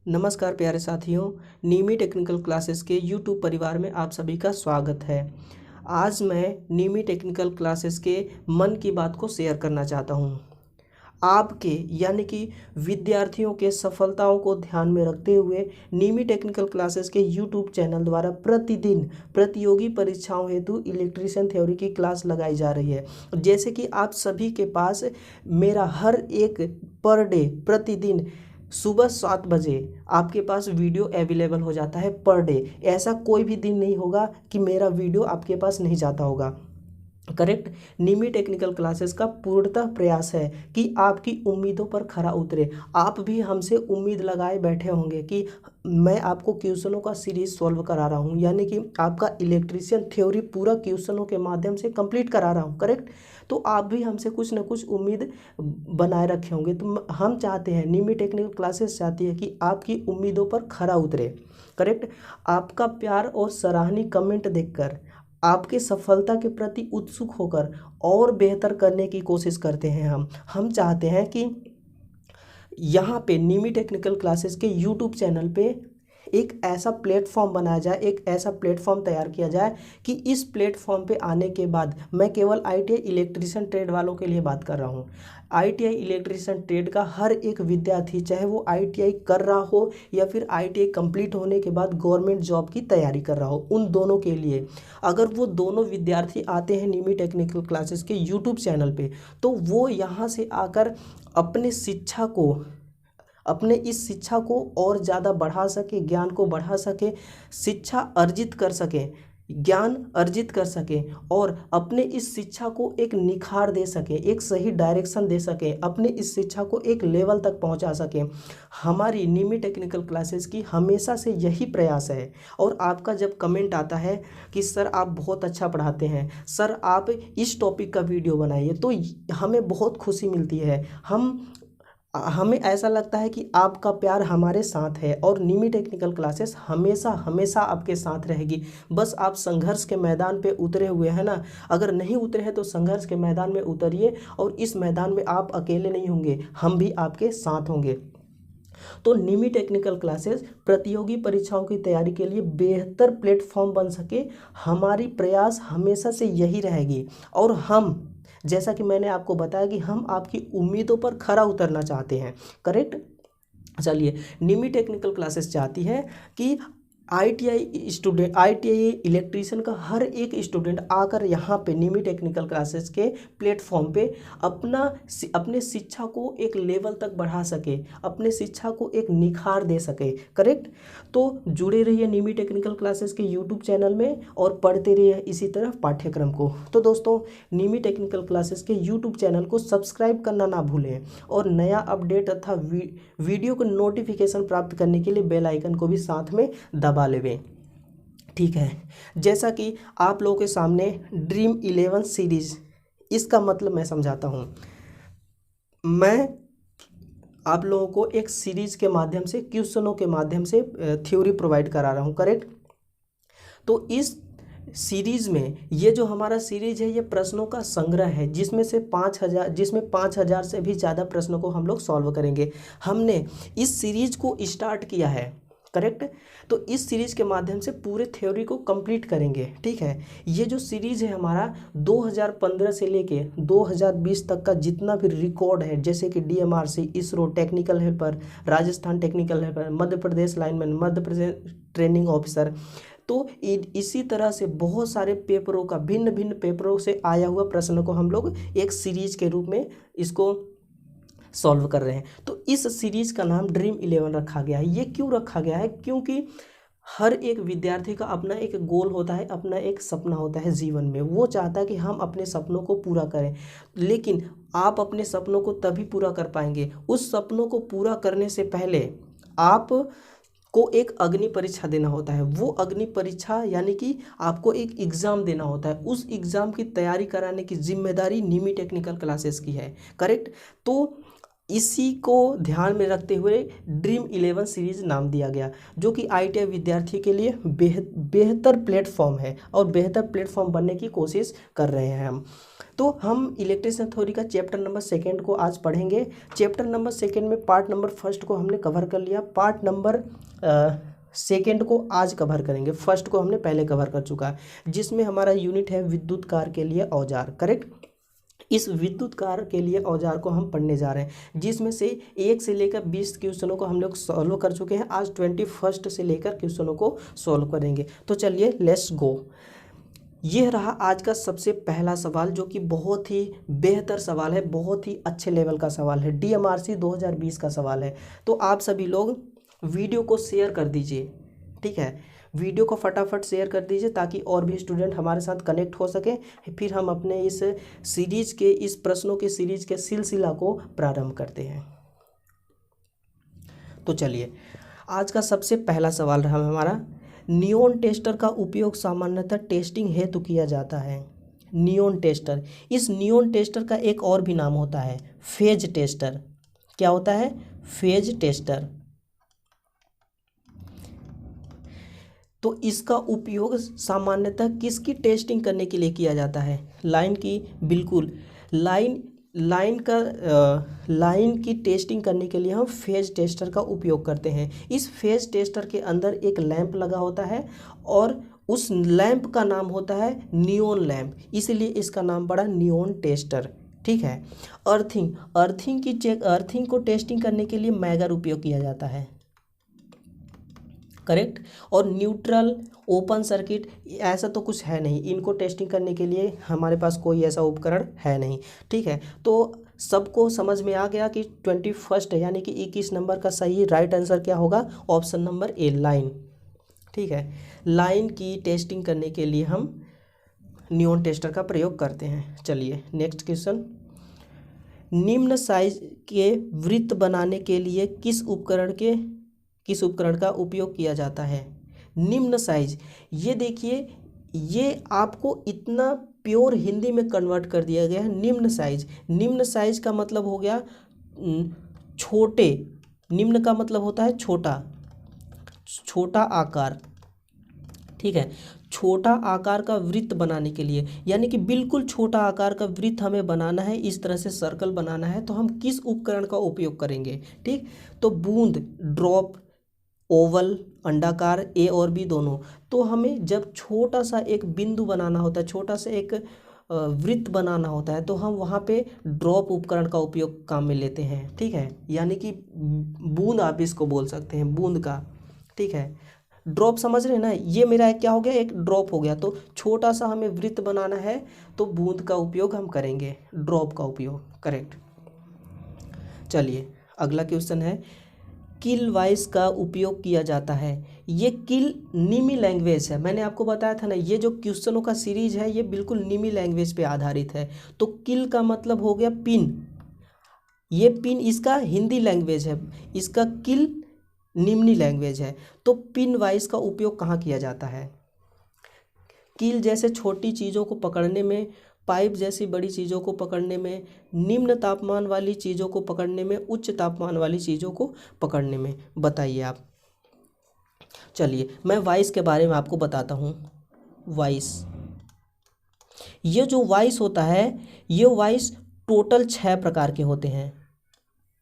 नमस्कार प्यारे साथियों। नीमी टेक्निकल क्लासेस के यूट्यूब परिवार में आप सभी का स्वागत है। आज मैं नीमी टेक्निकल क्लासेस के मन की बात को शेयर करना चाहता हूँ। आपके यानी कि विद्यार्थियों के सफलताओं को ध्यान में रखते हुए नीमी टेक्निकल क्लासेस के यूट्यूब चैनल द्वारा प्रतिदिन प्रतियोगी परीक्षाओं हेतु इलेक्ट्रीशियन थ्योरी की क्लास लगाई जा रही है। जैसे कि आप सभी के पास मेरा हर एक पर डे प्रतिदिन सुबह 7 बजे आपके पास वीडियो अवेलेबल हो जाता है पर डे। ऐसा कोई भी दिन नहीं होगा कि मेरा वीडियो आपके पास नहीं जाता होगा। करेक्ट। नीमी टेक्निकल क्लासेस का पूर्णतः प्रयास है कि आपकी उम्मीदों पर खरा उतरे। आप भी हमसे उम्मीद लगाए बैठे होंगे कि मैं आपको क्वेश्चनों का सीरीज सॉल्व करा रहा हूं, यानी कि आपका इलेक्ट्रीशियन थ्योरी पूरा क्वेश्चनों के माध्यम से कंप्लीट करा रहा हूं। करेक्ट। तो आप भी हमसे कुछ ना कुछ उम्मीद बनाए रखे होंगे। तो हम चाहते हैं, नीमी टेक्निकल क्लासेस चाहती है कि आपकी उम्मीदों पर खरा उतरे। करेक्ट। आपका प्यार और सराहनीय कमेंट देखकर, आपके सफलता के प्रति उत्सुक होकर और बेहतर करने की कोशिश करते हैं। हम चाहते हैं कि यहाँ पे नीमी टेक्निकल क्लासेस के यूट्यूब चैनल पे एक ऐसा प्लेटफॉर्म बनाया जाए, एक ऐसा प्लेटफॉर्म तैयार किया जाए कि इस प्लेटफॉर्म पे आने के बाद, मैं केवल आईटीआई इलेक्ट्रीशियन ट्रेड वालों के लिए बात कर रहा हूँ। आईटीआई इलेक्ट्रीशियन ट्रेड का हर एक विद्यार्थी, चाहे वो आईटीआई कर रहा हो या फिर आईटीआई कंप्लीट होने के बाद गवर्नमेंट जॉब की तैयारी कर रहा हो, उन दोनों के लिए अगर वो दोनों विद्यार्थी आते हैं नीमी टेक्निकल क्लासेस के यूट्यूब चैनल पे, तो वो यहाँ से आकर अपने इस शिक्षा को और ज़्यादा बढ़ा सके, ज्ञान को बढ़ा सके, शिक्षा अर्जित कर सके, ज्ञान अर्जित कर सके और अपने इस शिक्षा को एक निखार दे सके, एक सही डायरेक्शन दे सके, अपने इस शिक्षा को एक लेवल तक पहुंचा सके। हमारी नीमी टेक्निकल क्लासेस की हमेशा से यही प्रयास है। और आपका जब कमेंट आता है कि सर आप बहुत अच्छा पढ़ाते हैं, सर आप इस टॉपिक का वीडियो बनाइए, तो हमें बहुत खुशी मिलती है। हमें ऐसा लगता है कि आपका प्यार हमारे साथ है और नीमी टेक्निकल क्लासेस हमेशा हमेशा आपके साथ रहेगी। बस आप संघर्ष के मैदान पे उतरे हुए हैं ना। अगर नहीं उतरे हैं तो संघर्ष के मैदान में उतरिए, और इस मैदान में आप अकेले नहीं होंगे, हम भी आपके साथ होंगे। तो नीमी टेक्निकल क्लासेस प्रतियोगी परीक्षाओं की तैयारी के लिए बेहतर प्लेटफॉर्म बन सके, हमारी प्रयास हमेशा से यही रहेगी। और हम, जैसा कि मैंने आपको बताया कि हम आपकी उम्मीदों पर खरा उतरना चाहते हैं। करेक्ट। चलिए, नीमी टेक्निकल क्लासेस चाहती है कि आईटीआई इलेक्ट्रीशियन का हर एक स्टूडेंट आकर यहाँ पे नीमी टेक्निकल क्लासेस के प्लेटफॉर्म पे अपने शिक्षा को एक लेवल तक बढ़ा सके, अपने शिक्षा को एक निखार दे सके। करेक्ट। तो जुड़े रहिए नीमी टेक्निकल क्लासेस के यूट्यूब चैनल में और पढ़ते रहिए इसी तरह पाठ्यक्रम को। तो दोस्तों, नीमी टेक्निकल क्लासेस के यूट्यूब चैनल को सब्सक्राइब करना ना भूलें और नया अपडेट तथा वीडियो को नोटिफिकेशन प्राप्त करने के लिए बेल आइकन को भी साथ में दबा लेवें। ठीक है। जैसा कि आप लोगों के सामने ड्रीम 11 सीरीज, इसका मतलब मैं समझाता हूँ। मैं आप लोगों को एक सीरीज के माध्यम से, क्वेश्चनों के माध्यम से थ्योरी प्रोवाइड करा रहा हूँ। करेक्ट। तो इस सीरीज में, ये जो हमारा सीरीज है, ये प्रश्नों का संग्रह है, जिसमें 5000 से भी ज़्यादा प्रश्नों को हम लोग सॉल्व करेंगे। हमने इस सीरीज को स्टार्ट किया है। करेक्ट। तो इस सीरीज के माध्यम से पूरे थ्योरी को कंप्लीट करेंगे। ठीक है। ये जो सीरीज है हमारा 2015 से लेके 2020 तक का जितना भी रिकॉर्ड है, जैसे कि DMRC, ISRO, technical helper, Rajasthan technical helper, Madhya Pradesh lineman, Madhya Pradesh training officer, तो इसी तरह से बहुत सारे पेपरों का, भिन्न भिन्न पेपरों से आया हुआ प्रश्नों को हम लोग एक सीरीज के रूप में इसको सॉल्व कर रहे हैं। तो इस सीरीज का नाम ड्रीम 11 रखा गया है। ये क्यों रखा गया है? क्योंकि हर एक विद्यार्थी का अपना एक गोल होता है, अपना एक सपना होता है जीवन में। वो चाहता है कि हम अपने सपनों को पूरा करें, लेकिन आप अपने सपनों को तभी पूरा कर पाएंगे, उस सपनों को पूरा करने से पहले आप को एक अग्नि परीक्षा देना होता है। वो अग्नि परीक्षा यानी कि आपको एक एग्ज़ाम देना होता है। उस एग्ज़ाम की तैयारी कराने की जिम्मेदारी नीमी टेक्निकल क्लासेस की है। करेक्ट। तो इसी को ध्यान में रखते हुए ड्रीम 11 सीरीज नाम दिया गया, जो कि आईटीआई विद्यार्थी के लिए बेहतर प्लेटफॉर्म है और बेहतर प्लेटफॉर्म बनने की कोशिश कर रहे हैं हम। तो हम इलेक्ट्रिसिटी थ्योरी का चैप्टर नंबर 2 को आज पढ़ेंगे। चैप्टर नंबर 2 में पार्ट नंबर 1 को हमने कवर कर लिया, पार्ट नंबर 2 को आज कवर करेंगे। 1 को हमने पहले कवर कर चुका है, जिसमें हमारा यूनिट है विद्युत कार्य के लिए औजार। करेक्ट। इस विद्युत कार्य के लिए औजार को हम पढ़ने जा रहे हैं, जिसमें से 1 से लेकर 20 क्वेश्चनों को हम लोग सॉल्व कर चुके हैं। आज 21 से लेकर क्वेश्चनों को सॉल्व करेंगे। तो चलिए लेट्स गो। यह रहा आज का सबसे पहला सवाल, जो कि बहुत ही बेहतर सवाल है, बहुत ही अच्छे लेवल का सवाल है, DMRC 2020 का सवाल है। तो आप सभी लोग वीडियो को शेयर कर दीजिए, ठीक है, वीडियो को फटाफट शेयर कर दीजिए ताकि और भी स्टूडेंट हमारे साथ कनेक्ट हो सके। फिर हम अपने इस सीरीज के, इस प्रश्नों के सीरीज के सिलसिला को प्रारंभ करते हैं। तो चलिए, आज का सबसे पहला सवाल रहा हमारा, नियॉन टेस्टर का उपयोग सामान्यतः टेस्टिंग हेतु किया जाता है। नियॉन टेस्टर, इस नियॉन टेस्टर का एक और भी नाम होता है फेज टेस्टर। क्या होता है? Phase tester. तो इसका उपयोग सामान्यतः किसकी टेस्टिंग करने के लिए किया जाता है? लाइन की, बिल्कुल। लाइन की टेस्टिंग करने के लिए हम फेज टेस्टर का उपयोग करते हैं। इस फेज टेस्टर के अंदर एक लैंप लगा होता है और उस लैंप का नाम होता है नियॉन लैंप, इसलिए इसका नाम पड़ा नियॉन टेस्टर। ठीक है। अर्थिंग को टेस्टिंग करने के लिए मैगर उपयोग किया जाता है। करेक्ट। और न्यूट्रल, ओपन सर्किट, ऐसा तो कुछ है नहीं, इनको टेस्टिंग करने के लिए हमारे पास कोई ऐसा उपकरण है नहीं। ठीक है। तो सबको समझ में आ गया कि 21 यानी कि 21 नंबर का सही राइट आंसर क्या होगा? Option number A, line. ठीक है। लाइन की टेस्टिंग करने के लिए हम नियॉन टेस्टर का प्रयोग करते हैं। चलिए नेक्स्ट क्वेश्चन। निम्न साइज के वृत्त बनाने के लिए किस उपकरण का उपयोग किया जाता है? निम्न साइज, ये देखिए, ये आपको इतना प्योर हिंदी में कन्वर्ट कर दिया गया है। निम्न साइज का मतलब हो गया छोटे। निम्न का मतलब होता है छोटा आकार। ठीक है। छोटा आकार का वृत्त बनाने के लिए, यानी कि बिल्कुल छोटा आकार का वृत्त हमें बनाना है, इस तरह से सर्कल बनाना है, तो हम किस उपकरण का उपयोग करेंगे? ठीक। तो बूंद, ड्रॉप, ओवल, अंडाकार, ए और बी दोनों। तो हमें जब छोटा सा एक बिंदु बनाना होता है, छोटा सा एक वृत्त बनाना होता है, तो हम वहाँ पे ड्रॉप उपकरण का उपयोग काम में लेते हैं। ठीक है। यानी कि बूंद आप इसको बोल सकते हैं, बूंद का। ठीक है। ड्रॉप समझ रहे हैं ना? ये मेरा क्या हो गया? एक ड्रॉप हो गया। तो छोटा सा हमें वृत्त बनाना है तो बूंद का उपयोग हम करेंगे, ड्रॉप का उपयोग। करेक्ट। चलिए अगला क्वेश्चन है, किल वाइज का उपयोग किया जाता है। ये किल निमी लैंग्वेज है, मैंने आपको बताया था ना, ये जो क्वेश्चनों का सीरीज है ये बिल्कुल निमी लैंग्वेज पे आधारित है। तो किल का मतलब हो गया पिन। ये पिन इसका हिंदी लैंग्वेज है, इसका किल निम्नी लैंग्वेज है। तो पिन वाइज का उपयोग कहाँ किया जाता है? किल जैसे छोटी चीज़ों को पकड़ने में, पाइप जैसी बड़ी चीज़ों को पकड़ने में, निम्न तापमान वाली चीज़ों को पकड़ने में, उच्च तापमान वाली चीज़ों को पकड़ने में। बताइए आप। चलिए मैं वाइस के बारे में आपको बताता हूँ। वाइस, ये जो वाइस होता है, ये वाइस टोटल 6 प्रकार के होते हैं।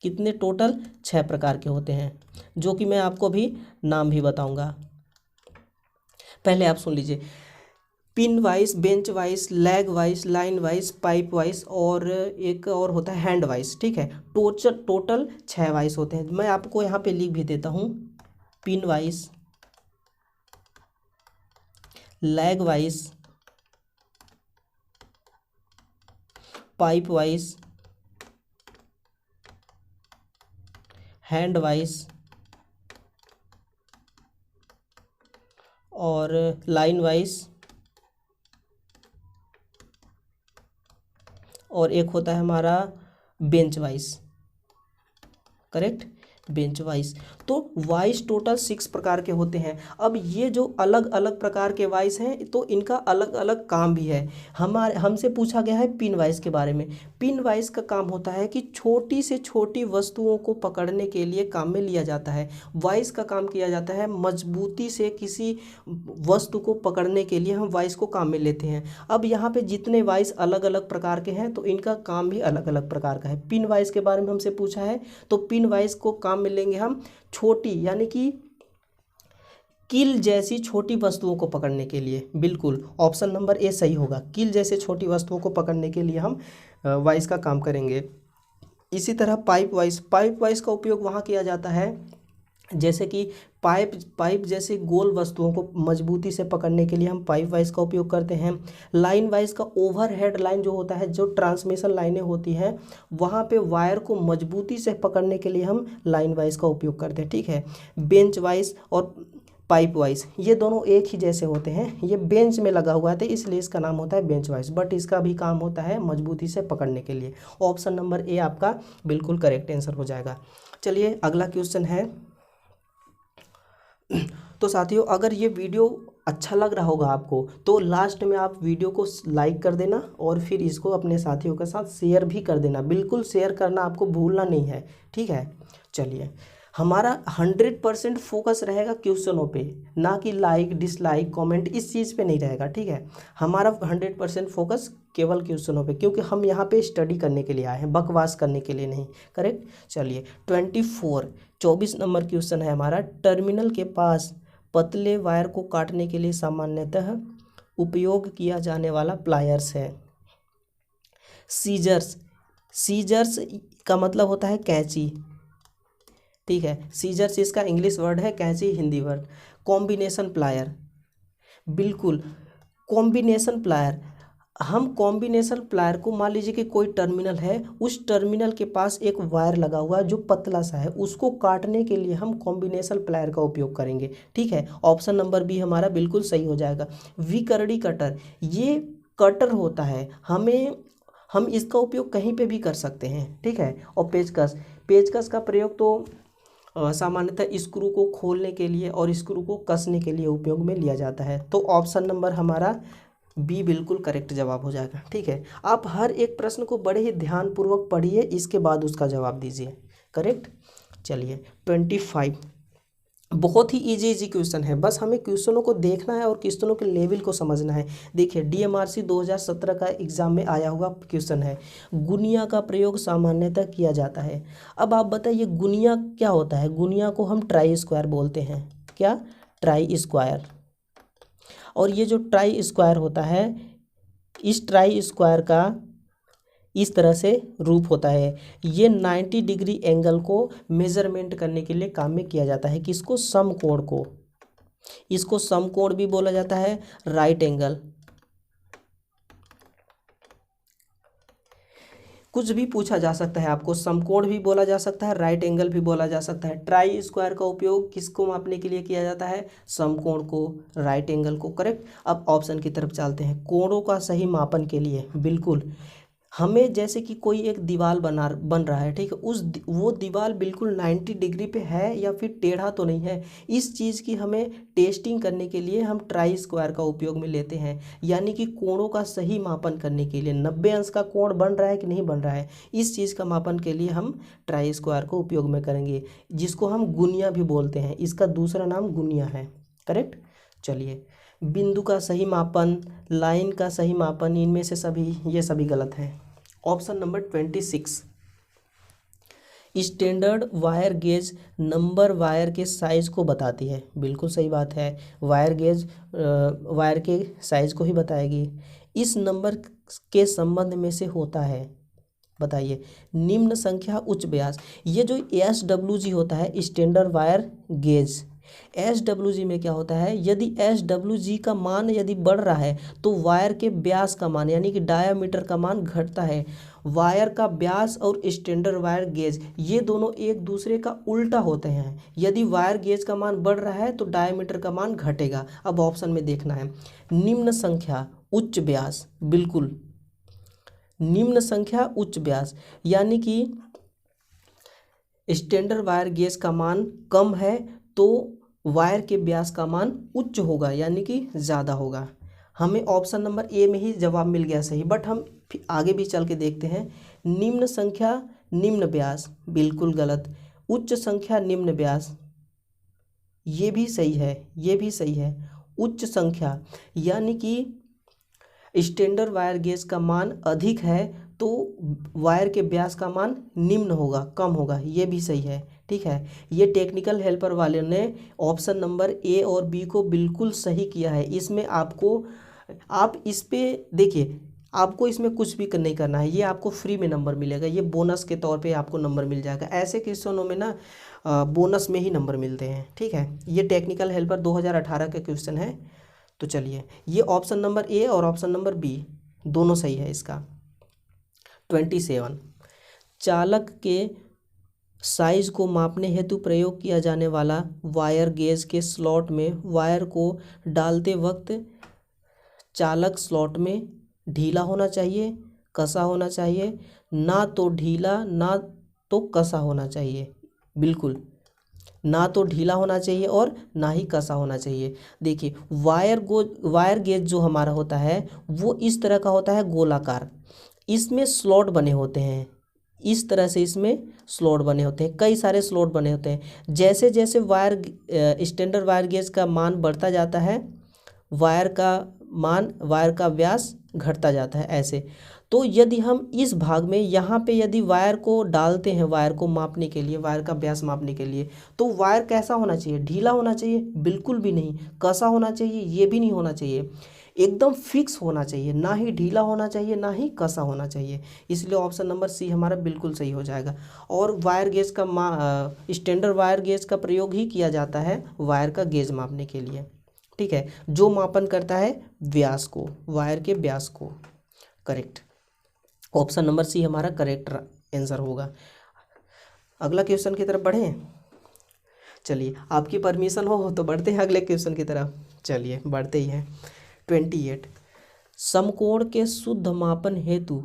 कितने? टोटल 6 प्रकार के होते हैं, जो कि मैं आपको अभी नाम भी बताऊंगा। पहले आप सुन लीजिए। Pin vice, bench vice, lag vice, line vice, pipe vice और एक और होता है हैंड वाइस। ठीक है। टोटल 6 वाइस होते हैं। मैं आपको यहाँ पे लिख भी देता हूँ। Pin vice, lag vice, pipe vice, hand vice और लाइन वाइस, और एक होता है हमारा bench vice. Correct. Bench vice. तो वाइस टोटल 6 प्रकार के होते हैं। अब ये जो अलग अलग प्रकार के वाइस हैं तो इनका अलग अलग काम भी है। हमसे पूछा गया है पिन वाइस के बारे में। पिन वाइस का काम होता है कि छोटी से छोटी वस्तुओं को पकड़ने के लिए काम में लिया जाता है। वाइस का काम किया जाता है मजबूती से किसी वस्तु को पकड़ने के लिए हम वाइस को काम में लेते हैं। अब यहाँ पे जितने वाइस अलग अलग प्रकार के हैं तो इनका काम भी अलग अलग प्रकार का है। पिन वाइस के बारे में हमसे पूछा है तो पिन वाइस को काम में लेंगे हम छोटी यानी कि कील जैसी छोटी वस्तुओं को पकड़ने के लिए। बिल्कुल ऑप्शन नंबर ए सही होगा, कील जैसे छोटी वस्तुओं को पकड़ने के लिए हम वाइस का काम करेंगे। इसी तरह पाइप वाइस का उपयोग वहाँ किया जाता है जैसे कि पाइप जैसे गोल वस्तुओं को मजबूती से पकड़ने के लिए हम पाइप वाइस का उपयोग करते हैं। लाइन वाइस का ओवरहेड लाइन जो होता है, जो ट्रांसमिशन लाइनें होती हैं, वहाँ पे वायर को मजबूती से पकड़ने के लिए हम लाइन वाइस का उपयोग करते हैं। ठीक है, बेंच वाइस और पाइप वाइस ये दोनों एक ही जैसे होते हैं। ये बेंच में लगा हुआ है इसलिए इसका नाम होता है बेंच वाइस, बट इसका भी काम होता है मजबूती से पकड़ने के लिए। ऑप्शन नंबर ए आपका बिल्कुल करेक्ट आंसर हो जाएगा। चलिए अगला क्वेश्चन है। तो साथियों अगर ये वीडियो अच्छा लग रहा होगा आपको तो लास्ट में आप वीडियो को लाइक कर देना और फिर इसको अपने साथियों के साथ शेयर भी कर देना। बिल्कुल शेयर करना आपको भूलना नहीं है, ठीक है। चलिए हमारा 100% फोकस रहेगा क्वेश्चनों पे, ना कि लाइक डिसलाइक कमेंट इस चीज़ पे नहीं रहेगा, ठीक है। हमारा 100% फोकस केवल क्वेश्चनों पे, क्योंकि हम यहाँ पे स्टडी करने के लिए आए हैं, बकवास करने के लिए नहीं। करेक्ट। चलिए 24 नंबर क्वेश्चन है हमारा। टर्मिनल के पास पतले वायर को काटने के लिए सामान्यतः उपयोग किया जाने वाला प्लायर्स है सीजर्स। सीजर्स का मतलब होता है कैंची, ठीक है। सीजर्स इसका इंग्लिश वर्ड है, कैंची हिंदी वर्ड। कॉम्बिनेशन प्लायर, बिल्कुल कॉम्बिनेशन प्लायर। हम कॉम्बिनेशन प्लायर को मान लीजिए कि कोई टर्मिनल है, उस टर्मिनल के पास एक वायर लगा हुआ है जो पतला सा है, उसको काटने के लिए हम कॉम्बिनेशन प्लायर का उपयोग करेंगे, ठीक है। ऑप्शन नंबर बी हमारा बिल्कुल सही हो जाएगा। विकर्णी कटर, ये कटर होता है, हम इसका उपयोग कहीं पे भी कर सकते हैं, ठीक है। और पेचकस का प्रयोग तो सामान्यतः स्क्रू को खोलने के लिए और स्क्रू को कसने के लिए उपयोग में लिया जाता है। तो ऑप्शन नंबर हमारा बी बिल्कुल करेक्ट जवाब हो जाएगा, ठीक है। आप हर एक प्रश्न को बड़े ही ध्यानपूर्वक पढ़िए, इसके बाद उसका जवाब दीजिए। करेक्ट। चलिए 25 बहुत ही इजी क्वेश्चन है, बस हमें क्वेश्चनों को देखना है और क्वेश्चनों के लेवल को समझना है। देखिए DMRC 2017 का एग्जाम में आया हुआ क्वेश्चन है। गुनिया का प्रयोग सामान्यतः किया जाता है। अब आप बताइए गुनिया क्या होता है। गुनिया को हम ट्राई स्क्वायर बोलते हैं। क्या? Try square. और ये जो ट्राई स्क्वायर होता है, इस ट्राई स्क्वायर का इस तरह से रूप होता है। ये 90 डिग्री एंगल को मेजरमेंट करने के लिए काम में किया जाता है। किसको? समकोण को। इसको समकोण भी बोला जाता है, राइट एंगल। कुछ भी पूछा जा सकता है आपको, समकोण भी बोला जा सकता है, राइट एंगल भी बोला जा सकता है। ट्राई स्क्वायर का उपयोग किसको मापने के लिए किया जाता है? समकोण को, राइट एंगल को। करेक्ट। अब ऑप्शन की तरफ चलते हैं। कोणों का सही मापन के लिए बिल्कुल हमें, जैसे कि कोई एक दीवार बन रहा है, ठीक है, वो दीवार बिल्कुल 90 डिग्री पे है या फिर टेढ़ा तो नहीं है, इस चीज़ की हमें टेस्टिंग करने के लिए हम ट्राई स्क्वायर का उपयोग में लेते हैं। यानी कि कोणों का सही मापन करने के लिए 90 अंश का कोण बन रहा है कि नहीं बन रहा है, इस चीज़ का मापन के लिए हम ट्राई स्क्वायर को उपयोग में करेंगे, जिसको हम गुनिया भी बोलते हैं। इसका दूसरा नाम गुनिया है। करेक्ट। चलिए बिंदु का सही मापन, लाइन का सही मापन, इनमें से ये सभी गलत हैं। Option number 26 standard wire gauge number wire के साइज को बताती है। बिल्कुल सही बात है, वायर गेज वायर के साइज को ही बताएगी। इस नंबर के संबंध में से होता है, बताइए। निम्न संख्या उच्च व्यास। ये जो SWG होता है स्टैंडर्ड वायर गेज, SWG में क्या होता है, यदि SWG का मान यदि बढ़ रहा है तो वायर के व्यास का मान यानी कि डायामीटर का मान घटता है। वायर का व्यास और स्टैंडर्ड वायर गेज ये दोनों एक दूसरे का उल्टा होते हैं। यदि वायर गेज का मान बढ़ रहा है तो डायामीटर का मान घटेगा। अब ऑप्शन में देखना है, निम्न संख्या उच्च व्यास। बिल्कुल निम्न संख्या उच्च व्यास, यानी कि स्टैंडर्ड वायर गेज का मान कम है तो वायर के व्यास का मान उच्च होगा, यानी कि ज़्यादा होगा। हमें ऑप्शन नंबर ए में ही जवाब मिल गया सही, बट हम आगे भी चल के देखते हैं। निम्न संख्या निम्न व्यास, बिल्कुल गलत। उच्च संख्या निम्न व्यास, ये भी सही है, ये भी सही है। उच्च संख्या यानी कि स्टैंडर्ड वायर गेज का मान अधिक है तो वायर के व्यास का मान निम्न होगा, कम होगा, ये भी सही है। ठीक है, ये टेक्निकल हेल्पर वाले ने ऑप्शन नंबर ए और बी को बिल्कुल सही किया है। इसमें आपको, आप इस पे देखिए, आपको इसमें कुछ भी नहीं करना है, ये आपको फ्री में नंबर मिलेगा, ये बोनस के तौर पे आपको नंबर मिल जाएगा। ऐसे क्वेश्चनों में ना बोनस में ही नंबर मिलते हैं। ठीक है, ये टेक्निकल हेल्पर 2018 का क्वेश्चन है। तो चलिए, ये ऑप्शन नंबर ए और ऑप्शन नंबर बी दोनों सही है इसका। 27, चालक के साइज को मापने हेतु प्रयोग किया जाने वाला वायर गेज के स्लॉट में वायर को डालते वक्त चालक स्लॉट में ढीला होना चाहिए, कसा होना चाहिए? ना तो ढीला ना तो कसा होना चाहिए, बिल्कुल ना तो ढीला होना चाहिए और ना ही कसा होना चाहिए। देखिए, वायर गेज जो हमारा होता है वो इस तरह का होता है, गोलाकार। इसमें स्लॉट बने होते हैं, इस तरह से इसमें स्लॉट बने होते हैं, कई सारे स्लॉट बने होते हैं। जैसे जैसे स्टैंडर्ड वायर गेज का मान बढ़ता जाता है, वायर का व्यास घटता जाता है, ऐसे। तो यदि हम इस भाग में यहाँ पे यदि वायर को डालते हैं, वायर को मापने के लिए, वायर का व्यास मापने के लिए, तो वायर कैसा होना चाहिए? ढीला होना चाहिए? बिल्कुल भी नहीं। कसा होना चाहिए? ये भी नहीं होना चाहिए। एकदम फिक्स होना चाहिए, ना ही ढीला होना चाहिए ना ही कसा होना चाहिए। इसलिए ऑप्शन नंबर सी हमारा बिल्कुल सही हो जाएगा। और वायर गेज का स्टैंडर्ड वायर गेज का प्रयोग ही किया जाता है वायर का गेज मापने के लिए। ठीक है, जो मापन करता है व्यास को, वायर के व्यास को। करेक्ट, ऑप्शन नंबर सी हमारा करेक्ट आंसर होगा। अगला क्वेश्चन की तरफ बढ़ें। चलिए, आपकी परमिशन हो तो बढ़ते हैं अगले क्वेश्चन की तरफ। चलिए, बढ़ते ही हैं। 28, समकोण के शुद्ध मापन हेतु,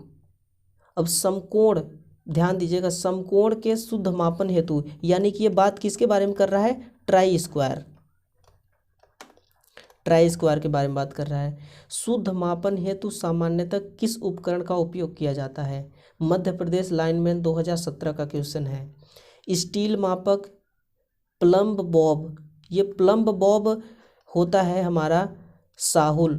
अब समकोण, ध्यान दीजिएगा, समकोण के शुद्ध मापन हेतु, यानी कि ये बात किसके बारे में कर रहा है? ट्राई स्क्वायर के बारे में बात कर रहा है। शुद्ध मापन हेतु सामान्यतः किस उपकरण का उपयोग किया जाता है? मध्य प्रदेश लाइनमैन 2017 का क्वेश्चन है। स्टील मापक, प्लम्ब बॉब, ये प्लम्ब बॉब होता है हमारा साहुल,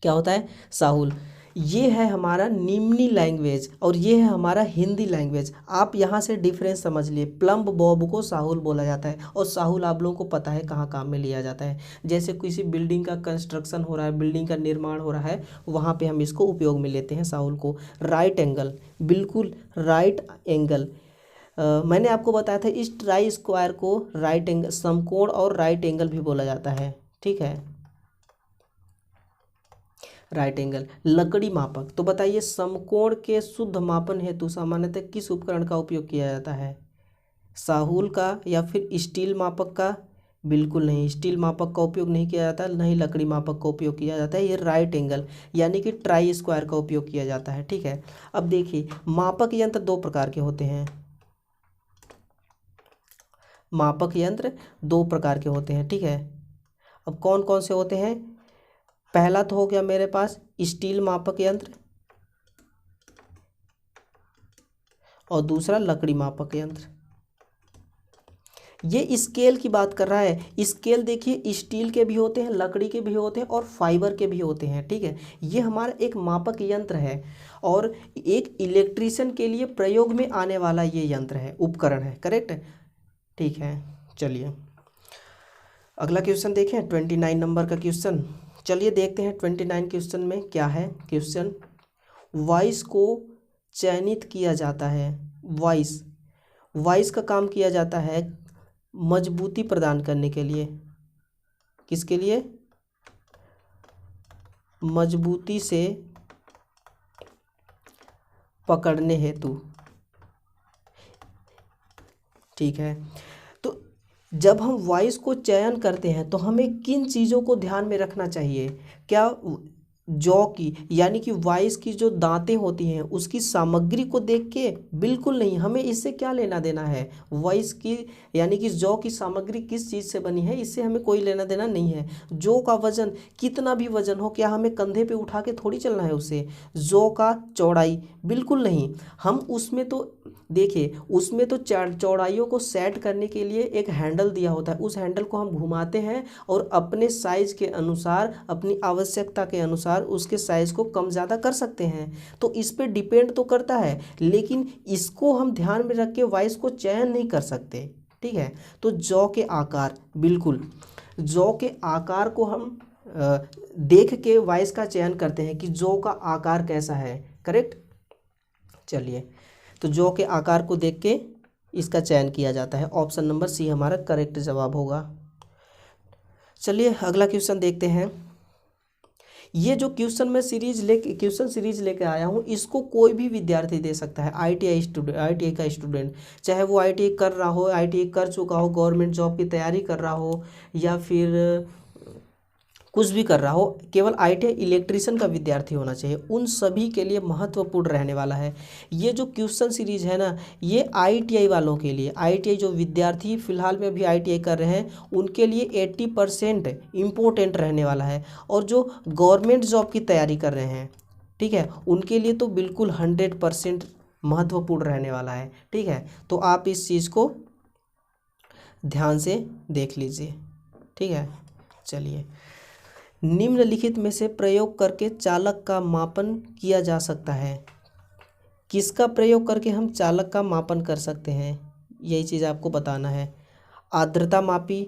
क्या होता है? साहुल। ये है हमारा निम्नी लैंग्वेज और ये है हमारा हिंदी लैंग्वेज। आप यहाँ से डिफरेंस समझ लिए। प्लम्ब बॉब को साहुल बोला जाता है और साहुल आप लोगों को पता है कहाँ काम में लिया जाता है। जैसे किसी बिल्डिंग का कंस्ट्रक्शन हो रहा है, बिल्डिंग का निर्माण हो रहा है, वहाँ पे हम इसको उपयोग में लेते हैं साहुल को। राइट एंगल, बिल्कुल राइट एंगल। मैंने आपको बताया था इस ट्राई स्क्वायर को राइट एंगल, समकोण और राइट एंगल भी बोला जाता है। ठीक है, राइट एंगल। लकड़ी मापक, तो बताइए समकोण के शुद्ध मापन हेतु सामान्यतः किस उपकरण का उपयोग किया जाता है? साहुल का या फिर स्टील मापक का? बिल्कुल नहीं, स्टील मापक का उपयोग नहीं किया जाता, नहीं लकड़ी मापक का उपयोग किया जाता है। ये राइट एंगल यानी कि ट्राई स्क्वायर का उपयोग किया जाता है। ठीक है, अब देखिए, मापक यंत्र दो प्रकार के होते हैं। मापक यंत्र दो प्रकार के होते हैं। ठीक है, अब कौन कौन से होते हैं? पहला तो हो गया मेरे पास स्टील मापक यंत्र और दूसरा लकड़ी मापक यंत्र। ये स्केल की बात कर रहा है। स्केल देखिए, स्टील के भी होते हैं, लकड़ी के भी होते हैं और फाइबर के भी होते हैं। ठीक है, ये हमारा एक मापक यंत्र है और एक इलेक्ट्रीशियन के लिए प्रयोग में आने वाला ये यंत्र है, उपकरण है। करेक्ट, ठीक है। चलिए, अगला क्वेश्चन देखें, 29 नंबर का क्वेश्चन। चलिए देखते हैं 29 क्वेश्चन में क्या है। क्वेश्चन, वॉइस को चयनित किया जाता है। वॉइस का काम किया जाता है मजबूती प्रदान करने के लिए। किसके लिए? मजबूती से पकड़ने हेतु। ठीक है, तो जब हम वॉइस को चयन करते हैं तो हमें किन चीज़ों को ध्यान में रखना चाहिए? क्या जौ की यानी कि वॉइस की जो दांतें होती हैं उसकी सामग्री को देख के बिल्कुल नहीं, हमें इससे क्या लेना देना है। वॉइस की यानी कि जौ की सामग्री किस चीज़ से बनी है इससे हमें कोई लेना देना नहीं है। जौ का वजन कितना भी वजन हो, क्या हमें कंधे पे उठा के थोड़ी चलना है उससे। जौ का चौड़ाई बिल्कुल नहीं, हम उसमें तो देखिए उसमें तो चौड़ाइयों को सेट करने के लिए एक हैंडल दिया होता है, उस हैंडल को हम घुमाते हैं और अपने साइज के अनुसार अपनी आवश्यकता के अनुसार उसके साइज को कम ज़्यादा कर सकते हैं। तो इस पे डिपेंड तो करता है, लेकिन इसको हम ध्यान में रख के वॉइस को चयन नहीं कर सकते। ठीक है, तो जौ के आकार, बिल्कुल जौ के आकार को हम देख के वॉइस का चयन करते हैं कि जौ का आकार कैसा है। करेक्ट, चलिए तो जौ के आकार को देख के इसका चयन किया जाता है। ऑप्शन नंबर सी हमारा करेक्ट जवाब होगा। चलिए अगला क्वेश्चन देखते हैं। ये जो क्वेश्चन सीरीज लेके आया हूँ, इसको कोई भी विद्यार्थी दे सकता है। आईटीआई का स्टूडेंट, चाहे वो आईटीआई कर रहा हो, आईटीआई कर चुका हो, गवर्नमेंट जॉब की तैयारी कर रहा हो, या फिर कुछ भी कर रहा हो, केवल आईटीआई इलेक्ट्रिशियन का विद्यार्थी होना चाहिए, उन सभी के लिए महत्वपूर्ण रहने वाला है। ये जो क्वेश्चन सीरीज है ना, ये आईटीआई वालों के लिए, आईटीआई जो विद्यार्थी फिलहाल में अभी आईटीआई कर रहे हैं उनके लिए 80% इम्पोर्टेंट रहने वाला है, और जो गवर्नमेंट जॉब की तैयारी कर रहे हैं, ठीक है, उनके लिए तो बिल्कुल 100% महत्वपूर्ण रहने वाला है। ठीक है, तो आप इस चीज़ को ध्यान से देख लीजिए। ठीक है, चलिए, निम्नलिखित में से प्रयोग करके चालक का मापन किया जा सकता है। किसका प्रयोग करके हम चालक का मापन कर सकते हैं, यही चीज़ आपको बताना है। आर्द्रता मापी,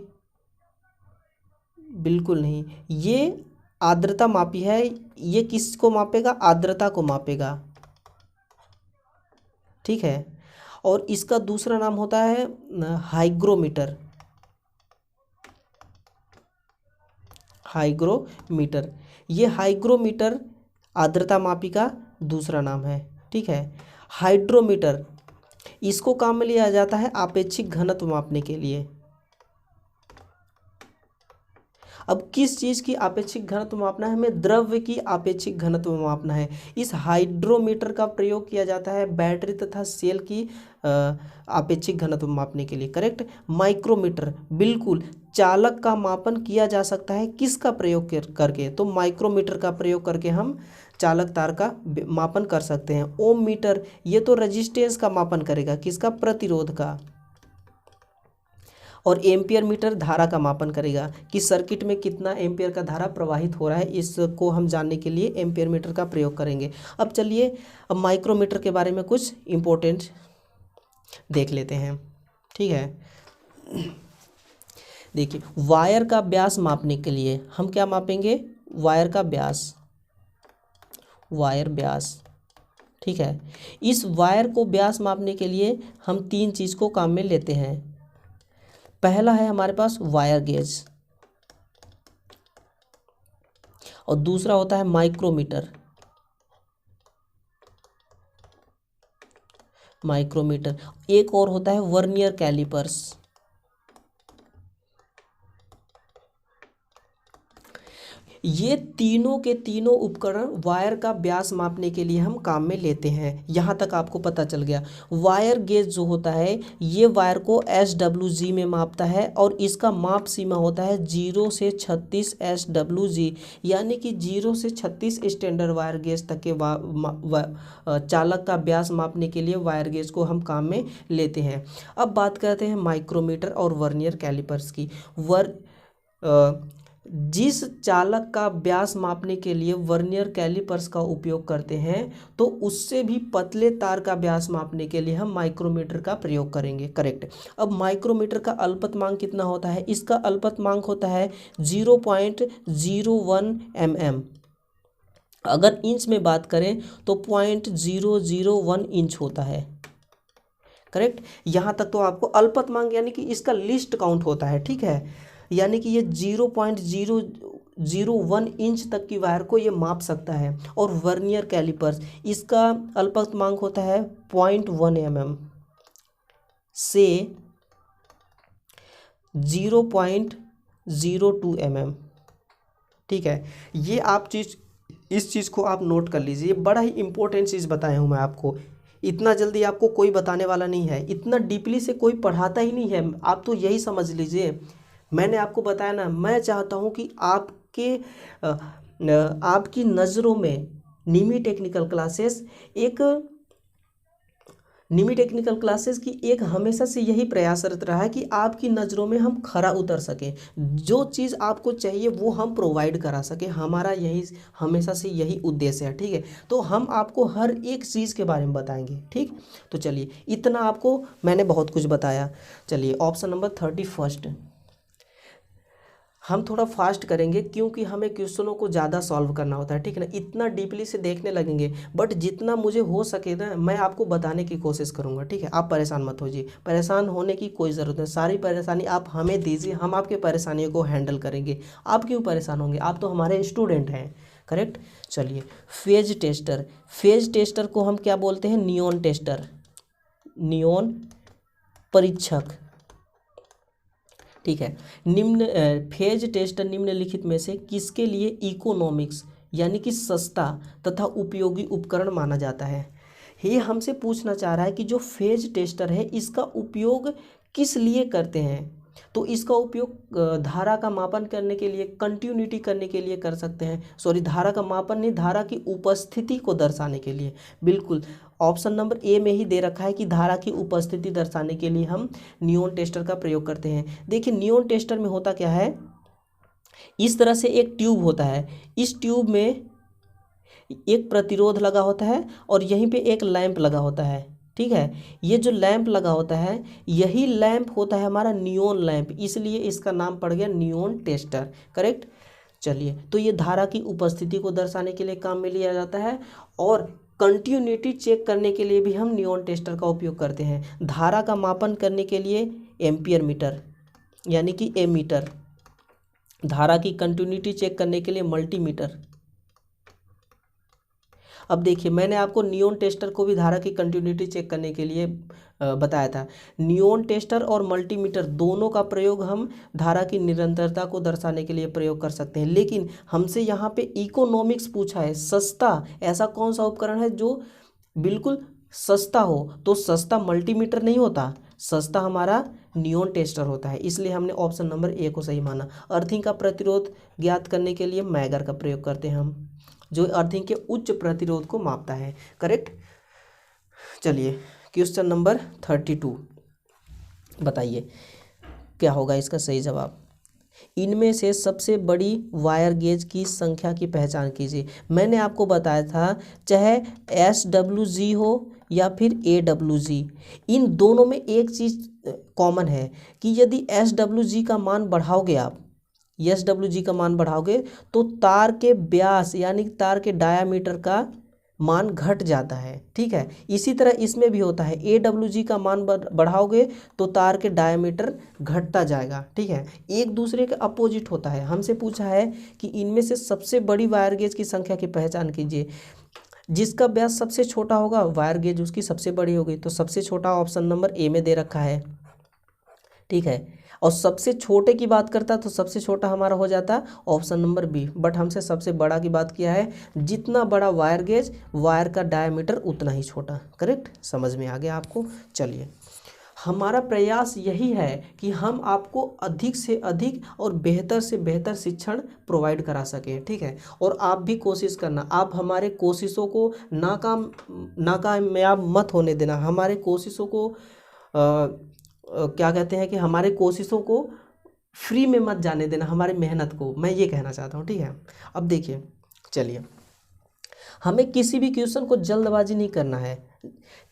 बिल्कुल नहीं, ये आर्द्रता मापी है, ये किसको मापेगा, आर्द्रता को मापेगा। ठीक है, और इसका दूसरा नाम होता है हाइग्रोमीटर। हाइग्रोमीटर, ये हाइग्रोमीटर आर्द्रता मापी का दूसरा नाम है। ठीक है, हाइड्रोमीटर, इसको काम में लिया जाता है आपेक्षिक घनत्व मापने के लिए। अब किस चीज़ की आपेक्षिक घनत्व मापना है, हमें द्रव्य की आपेक्षिक घनत्व मापना है। इस हाइड्रोमीटर का प्रयोग किया जाता है बैटरी तथा सेल की आपेक्षिक घनत्व मापने के लिए। करेक्ट, माइक्रोमीटर, बिल्कुल चालक का मापन किया जा सकता है किसका प्रयोग करके, तो माइक्रोमीटर का प्रयोग करके हम चालक तार का मापन कर सकते हैं। ओम मीटर, ये तो रेजिस्टेंस का मापन करेगा, किसका, प्रतिरोध का। और एम्पियर मीटर धारा का मापन करेगा कि सर्किट में कितना एम्पियर का धारा प्रवाहित हो रहा है, इसको हम जानने के लिए एम्पियर मीटर का प्रयोग करेंगे। अब चलिए, अब माइक्रोमीटर के बारे में कुछ इम्पोर्टेंट देख लेते हैं। ठीक है, देखिए, वायर का व्यास मापने के लिए हम क्या मापेंगे, वायर का व्यास, वायर व्यास। ठीक है, इस वायर को व्यास मापने के लिए हम 3 चीज़ को काम में लेते हैं। पहला है हमारे पास वायर गेज, और दूसरा होता है माइक्रोमीटर। माइक्रोमीटर, एक और होता है वर्नियर कैलिपर्स। ये तीनों के तीनों उपकरण वायर का व्यास मापने के लिए हम काम में लेते हैं। यहाँ तक आपको पता चल गया। वायर गेज जो होता है ये वायर को SWG में मापता है, और इसका माप सीमा होता है 0 से 36 SWG, यानी कि 0 से 36 स्टैंडर्ड वायर गेज तक के चालक का व्यास मापने के लिए वायर गेज को हम काम में लेते हैं। अब बात करते हैं माइक्रोमीटर और वर्नियर कैलिपर्स की। जिस चालक का व्यास मापने के लिए वर्नियर कैलिपर्स का उपयोग करते हैं, तो उससे भी पतले तार का व्यास मापने के लिए हम माइक्रोमीटर का प्रयोग करेंगे। करेक्ट, अब माइक्रोमीटर का अल्पतमांक कितना होता है, इसका अल्पतमांक होता है 0.01 mm। अगर इंच में बात करें तो 0.001 इंच होता है। करेक्ट, यहाँ तक तो आपको अल्पतमांक यानी कि इसका लिस्ट काउंट होता है। ठीक है, यानी कि ये 0.001 इंच तक की वायर को ये माप सकता है। और वर्नियर कैलिपर्स, इसका अल्पतमांक होता है 0.1 mm से 0.02 mm। ठीक है, ये आप चीज़ इस चीज़ को आप नोट कर लीजिए, बड़ा ही इंपॉर्टेंट चीज़ बताया हूँ मैं आपको। इतना जल्दी आपको कोई बताने वाला नहीं है, इतना डीपली से कोई पढ़ाता ही नहीं है, आप तो यही समझ लीजिए। मैंने आपको बताया ना, मैं चाहता हूँ कि आपकी नज़रों में निमी टेक्निकल क्लासेस की एक हमेशा से यही प्रयासरत रहा है कि आपकी नज़रों में हम खरा उतर सकें, जो चीज़ आपको चाहिए वो हम प्रोवाइड करा सकें। हमारा यही हमेशा से यही उद्देश्य है, ठीक है। तो हम आपको हर एक चीज़ के बारे में बताएंगे, ठीक। तो चलिए, इतना आपको मैंने बहुत कुछ बताया। चलिए ऑप्शन नंबर 31 हम थोड़ा फास्ट करेंगे क्योंकि हमें क्वेश्चनों को ज़्यादा सॉल्व करना होता है, ठीक है ना। इतना डीपली से देखने लगेंगे, बट जितना मुझे हो सके ना मैं आपको बताने की कोशिश करूँगा, ठीक है। आप परेशान मत होइए, परेशान होने की कोई ज़रूरत नहीं। सारी परेशानी आप हमें दीजिए, हम आपके परेशानियों को हैंडल करेंगे। आप क्यों परेशान होंगे, आप तो हमारे स्टूडेंट हैं, करेक्ट। चलिए, फेज टेस्टर को हम क्या बोलते हैं, नियॉन टेस्टर, नियॉन परीक्षक, ठीक है। फेज टेस्टर निम्नलिखित में से किसके लिए इकोनॉमिक्स यानी कि सस्ता तथा उपयोगी उपकरण माना जाता है। ये हमसे पूछना चाह रहा है कि जो फेज टेस्टर है इसका उपयोग किस लिए करते हैं। तो इसका उपयोग धारा का मापन करने के लिए, कंटिन्यूटी करने के लिए कर सकते हैं। सॉरी, धारा का मापन नहीं, धारा की उपस्थिति को दर्शाने के लिए। बिल्कुल, ऑप्शन नंबर ए में ही दे रखा है कि धारा की उपस्थिति दर्शाने के लिए हम नियॉन टेस्टर का प्रयोग करते हैं। देखिए, नियॉन टेस्टर में होता क्या है, इस तरह से एक ट्यूब होता है, इस ट्यूब में एक प्रतिरोध लगा होता है और यहीं पे एक लैंप लगा होता है, ठीक है। ये जो लैंप लगा होता है यही लैंप होता है हमारा नियॉन लैंप, इसलिए इसका नाम पड़ गया नियॉन टेस्टर, करेक्ट। चलिए, तो ये धारा की उपस्थिति को दर्शाने के लिए काम में लिया जाता है और कंटिन्यूटी चेक करने के लिए भी हम नियॉन टेस्टर का उपयोग करते हैं। धारा का मापन करने के लिए एम्पियर मीटर यानी कि एमीटर, धारा की कंटिन्यूटी चेक करने के लिए मल्टीमीटर। अब देखिए, मैंने आपको नियॉन टेस्टर को भी धारा की कंटिन्यूटी चेक करने के लिए बताया था। नियॉन टेस्टर और मल्टीमीटर दोनों का प्रयोग हम धारा की निरंतरता को दर्शाने के लिए प्रयोग कर सकते हैं, लेकिन हमसे यहाँ पे इकोनॉमिक्स पूछा है, सस्ता। ऐसा कौन सा उपकरण है जो बिल्कुल सस्ता हो, तो सस्ता मल्टीमीटर नहीं होता, सस्ता हमारा नियॉन टेस्टर होता है। इसलिए हमने ऑप्शन नंबर ए को सही माना। अर्थिंग का प्रतिरोध ज्ञात करने के लिए मैगर का प्रयोग करते हैं हम, जो अर्थिंग के उच्च प्रतिरोध को मापता है, करेक्ट। चलिए, क्वेश्चन नंबर 32 बताइए क्या होगा इसका सही जवाब। इनमें से सबसे बड़ी वायर गेज की संख्या की पहचान कीजिए। मैंने आपको बताया था, चाहे SWG हो या फिर AWG, इन दोनों में एक चीज़ कॉमन है कि यदि SWG का मान बढ़ाओगे आप, SWG का मान बढ़ाओगे तो तार के व्यास यानी तार के डायामीटर का मान घट जाता है, ठीक है। इसी तरह इसमें भी होता है, AWG का मान बढ़ाओगे तो तार के डायामीटर घटता जाएगा, ठीक है। एक दूसरे के अपोजिट होता है। हमसे पूछा है कि इनमें से सबसे बड़ी वायर गेज की संख्या की पहचान कीजिए। जिसका व्यास सबसे छोटा होगा वायर गेज उसकी सबसे बड़ी होगी, तो सबसे छोटा ऑप्शन नंबर ए में दे रखा है, ठीक है। और सबसे छोटे की बात करता तो सबसे छोटा हमारा हो जाता ऑप्शन नंबर बी, बट हमसे सबसे बड़ा की बात किया है। जितना बड़ा वायर गेज, वायर का डायमीटर उतना ही छोटा, करेक्ट। समझ में आ गया आपको। चलिए, हमारा प्रयास यही है कि हम आपको अधिक से अधिक और बेहतर से बेहतर शिक्षण प्रोवाइड करा सकें, ठीक है। और आप भी कोशिश करना, आप हमारे कोशिशों को नाकामयाब मत होने देना। हमारे कोशिशों को क्या कहते हैं कि हमारे कोशिशों को फ्री में मत जाने देना, हमारी मेहनत को, मैं ये कहना चाहता हूँ, ठीक है। अब देखिए, चलिए, हमें किसी भी क्वेश्चन को जल्दबाजी नहीं करना है,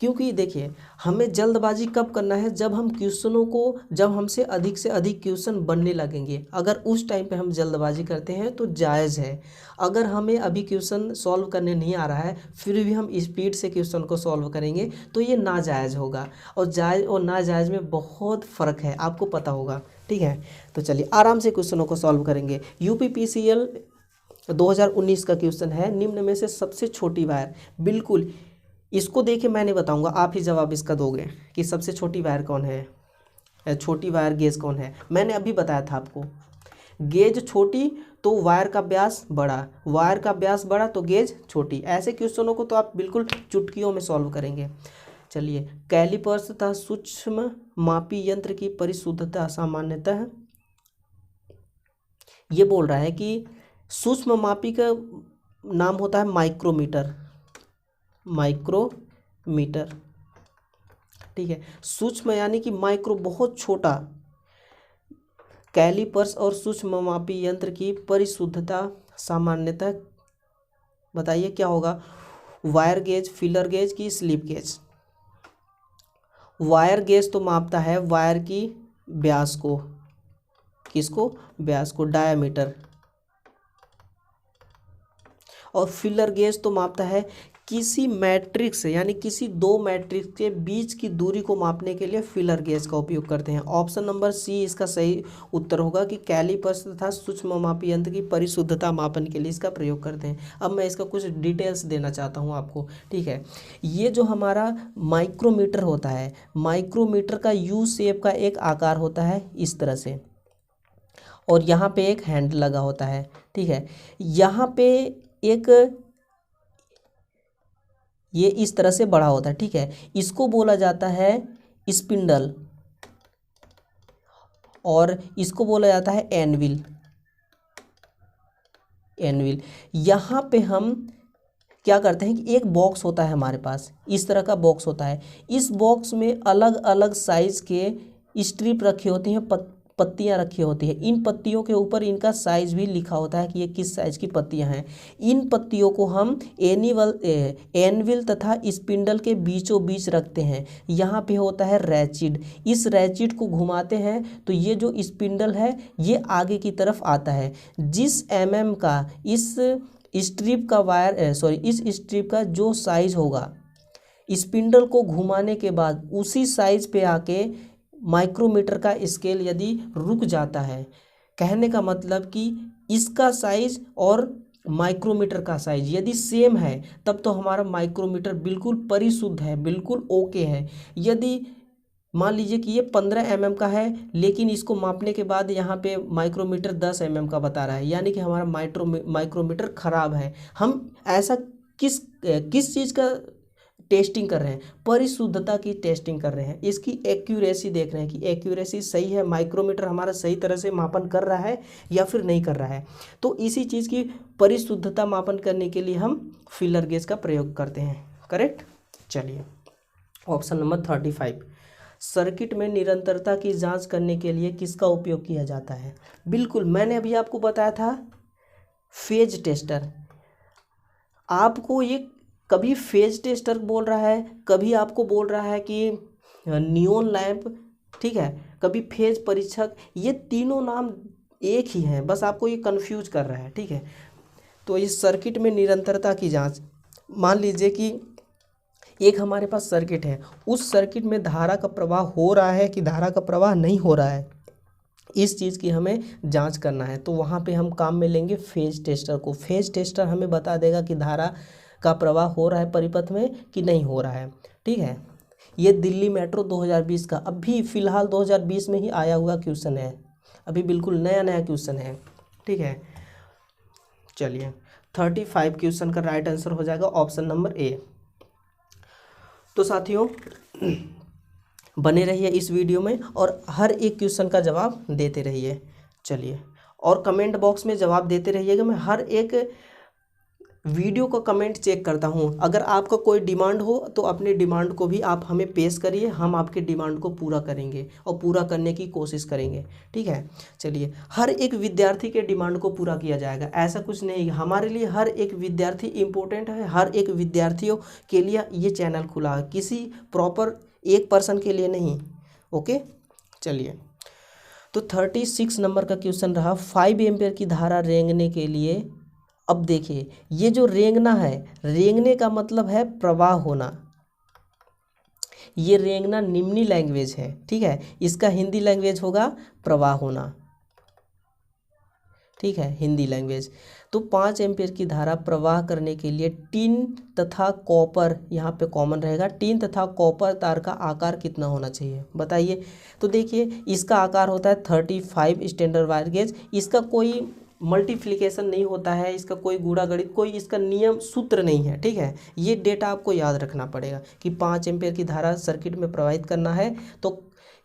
क्योंकि देखिए हमें जल्दबाजी कब करना है, जब हम क्वेश्चनों को, जब हमसे अधिक क्वेश्चन बनने लगेंगे। अगर उस टाइम पे हम जल्दबाजी करते हैं तो जायज़ है। अगर हमें अभी क्वेश्चन सॉल्व करने नहीं आ रहा है फिर भी हम स्पीड से क्वेश्चन को सॉल्व करेंगे तो ये नाजायज़ होगा, और जायज़ और नाजायज़ में बहुत फ़र्क है, आपको पता होगा, ठीक है। तो चलिए आराम से क्वेश्चनों को सॉल्व करेंगे। UPPCL 2019 का क्वेश्चन है, निम्न में से सबसे छोटी वायर, बिल्कुल इसको देखे मैं नहीं बताऊंगा, आप ही जवाब इसका दोगे कि सबसे छोटी वायर कौन है, छोटी वायर गेज कौन है। मैंने अभी बताया था आपको, गेज छोटी तो वायर का व्यास बड़ा, वायर का व्यास बड़ा तो गेज छोटी। ऐसे क्वेश्चनों को तो आप बिल्कुल चुटकियों में सॉल्व करेंगे। चलिए, कैलिपर्स तथा सूक्ष्म मापी यंत्र की परिशुद्धता सामान्यतः, ये बोल रहा है कि सूक्ष्म मापी का नाम होता है माइक्रोमीटर, माइक्रोमीटर, ठीक है। सूक्ष्म यानी कि माइक्रो, बहुत छोटा। कैलिपर्स और सूक्ष्म मापी यंत्र की परिशुद्धता सामान्यतः बताइए क्या होगा, वायर गेज, फीलर गेज की स्लिप गेज। वायर गेज तो मापता है वायर की व्यास को, किसको, व्यास को, डायामीटर। और फिलर गेज तो मापता है किसी मैट्रिक्स यानी किसी दो मैट्रिक्स के बीच की दूरी को मापने के लिए फिलर गेज का उपयोग करते हैं। ऑप्शन नंबर सी इसका सही उत्तर होगा कि कैलिपर्स तथा सूक्ष्म मापी यंत्र की परिशुद्धता मापन के लिए इसका प्रयोग करते हैं। अब मैं इसका कुछ डिटेल्स देना चाहता हूं आपको, ठीक है। ये जो हमारा माइक्रोमीटर होता है, माइक्रोमीटर का यू शेप का एक आकार होता है इस तरह से, और यहाँ पे एक हैंड लगा होता है, ठीक है। यहाँ पे एक ये इस तरह से बड़ा होता है, ठीक है। इसको बोला जाता है स्पिंडल, और इसको बोला जाता है एनविल, एनविल। यहाँ पे हम क्या करते हैं कि एक बॉक्स होता है हमारे पास, इस तरह का बॉक्स होता है। इस बॉक्स में अलग अलग साइज के स्ट्रिप रखे होते हैं, पत्तियां रखी होती है। इन पत्तियों के ऊपर इनका साइज भी लिखा होता है कि ये किस साइज की पत्तियां हैं। इन पत्तियों को हम एनविल तथा स्पिंडल के बीचों बीच रखते हैं। यहाँ पे होता है रैचिड, इस रैचिड को घुमाते हैं तो ये जो स्पिंडल है ये आगे की तरफ आता है। जिस mm का इस स्ट्रिप का वायर इस स्ट्रिप का जो साइज होगा, स्पिंडल को घुमाने के बाद उसी साइज पे आके माइक्रोमीटर का स्केल यदि रुक जाता है, कहने का मतलब कि इसका साइज और माइक्रोमीटर का साइज यदि सेम है तब तो हमारा माइक्रोमीटर बिल्कुल परिशुद्ध है, बिल्कुल ओके है। यदि मान लीजिए कि ये 15 mm का है लेकिन इसको मापने के बाद यहाँ पे माइक्रोमीटर 10 mm का बता रहा है, यानी कि हमारा माइक्रोमीटर खराब है। हम ऐसा किस चीज़ का टेस्टिंग कर रहे हैं, परिशुद्धता की टेस्टिंग कर रहे हैं, इसकी एक्यूरेसी देख रहे हैं कि एक्यूरेसी सही है, माइक्रोमीटर हमारा सही तरह से मापन कर रहा है या फिर नहीं कर रहा है। तो इसी चीज़ की परिशुद्धता मापन करने के लिए हम फिलर गेज का प्रयोग करते हैं, करेक्ट। चलिए, ऑप्शन नंबर 35, सर्किट में निरंतरता की जांच करने के लिए किसका उपयोग किया जाता है। बिल्कुल, मैंने अभी आपको बताया था फेज टेस्टर। आपको ये कभी फेज टेस्टर बोल रहा है, कभी आपको बोल रहा है कि नियॉन लैंप, ठीक है, कभी फेज परीक्षक, ये तीनों नाम एक ही हैं, बस आपको ये कंफ्यूज कर रहा है, ठीक है। तो इस सर्किट में निरंतरता की जांच, मान लीजिए कि एक हमारे पास सर्किट है, उस सर्किट में धारा का प्रवाह हो रहा है कि धारा का प्रवाह नहीं हो रहा है, इस चीज़ की हमें जांच करना है। तो वहाँ पे हम काम में लेंगे फेज टेस्टर को। फेज टेस्टर हमें बता देगा कि धारा का प्रवाह हो रहा है परिपथ में कि नहीं हो रहा है, ठीक है। ये दिल्ली मेट्रो 2020 का अभी फ़िलहाल 2020 में ही आया हुआ क्वेश्चन है, अभी बिल्कुल नया नया क्वेश्चन है, ठीक है। चलिए, 35 क्वेश्चन का राइट आंसर हो जाएगा ऑप्शन नंबर ए। तो साथियों, बने रहिए इस वीडियो में और हर एक क्वेश्चन का जवाब देते रहिए। चलिए, और कमेंट बॉक्स में जवाब देते रहिएगा। मैं हर एक वीडियो का कमेंट चेक करता हूं। अगर आपका कोई डिमांड हो तो अपने डिमांड को भी आप हमें पेश करिए, हम आपके डिमांड को पूरा करेंगे और पूरा करने की कोशिश करेंगे, ठीक है। चलिए, हर एक विद्यार्थी के डिमांड को पूरा किया जाएगा, ऐसा कुछ नहीं। हमारे लिए हर एक विद्यार्थी इम्पोर्टेंट है, हर एक विद्यार्थियों के लिए ये चैनल खुला है, किसी प्रॉपर एक पर्सन के लिए नहीं, ओके। चलिए, तो 36 नंबर का क्वेश्चन रहा, 5 एम्पियर की धारा रेंगने के लिए। अब देखिए, ये जो रेंगना है, रेंगने का मतलब है प्रवाह होना। ये रेंगना निम्नी लैंग्वेज है, ठीक है, इसका हिंदी लैंग्वेज होगा प्रवाह होना, ठीक है, हिंदी लैंग्वेज। तो 5 एम्पियर की धारा प्रवाह करने के लिए टिन तथा कॉपर, यहाँ पे कॉमन रहेगा, टिन तथा कॉपर तार का आकार कितना होना चाहिए, बताइए। तो देखिए, इसका आकार होता है 35 स्टैंडर्ड वायर गेज। इसका कोई मल्टीप्लिकेशन नहीं होता है, इसका कोई गुणा गणित, कोई इसका नियम सूत्र नहीं है, ठीक है। ये डेटा आपको याद रखना पड़ेगा कि 5 एम्पीयर की धारा सर्किट में प्रवाहित करना है तो